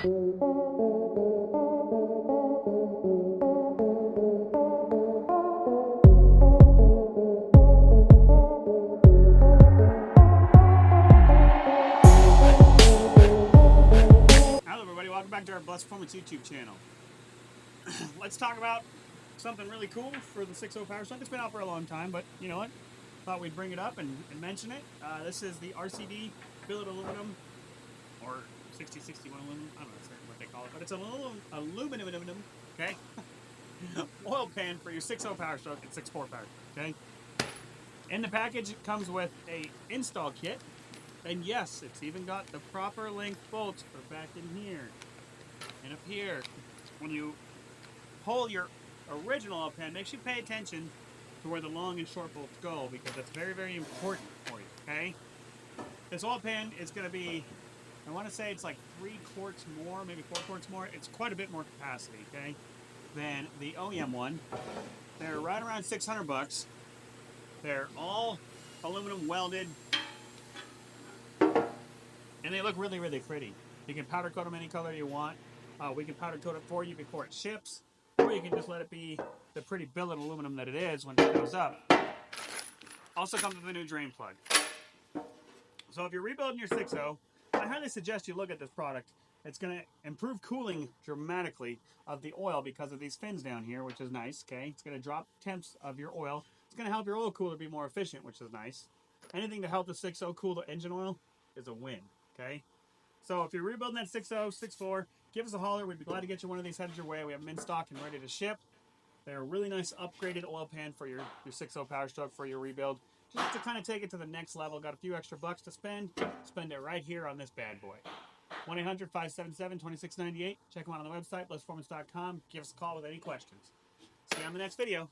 Hello everybody, welcome back to our Blessed Performance YouTube channel. Let's talk about something really cool for the 6.0 Powerstroke. It's been out for a long time, but you know what? Thought we'd bring it up and mention it. This is the RCD billet aluminum, or 6061 aluminum, I don't know what they call it, but it's an aluminum, okay? Oil pan for your 6.0 Powerstroke and 6.4 Powerstroke, okay? In the package, it comes with a install kit. And yes, it's even got the proper length bolts for back in here and up here. When you pull your original oil pan, make sure you pay attention to where the long and short bolts go, because that's very, very important for you, okay? This oil pan is going to be, I want to say it's like 3 quarts more, maybe 4 quarts more. It's quite a bit more capacity, okay, than the OEM one. They're right around 600 bucks. They're all aluminum welded. And they look really, really pretty. You can powder coat them any color you want. We can powder coat it for you before it ships, or you can just let it be the pretty billet aluminum that it is when it goes up. Also comes with a new drain plug. So if you're rebuilding your 6.0, I highly suggest you look at this product. It's going to improve cooling dramatically of the oil because of these fins down here, which is nice, okay? It's going to drop temps of your oil. It's going to help your oil cooler be more efficient, which is nice. Anything to help the 6.0 cool the engine oil is a win. Okay, so if you're rebuilding that 6.0, 6.4, give us a holler. We'd be glad to get you one of these headed your way. We have them in stock and ready to ship. They're a really nice upgraded oil pan for your 6.0 Powerstroke for your rebuild. Just to kind of take it to the next level. Got a few extra bucks to spend. Spend it right here on this bad boy. 1-800-577-2698. Check them out on the website, blessedperformance.com. Give us a call with any questions. See you on the next video.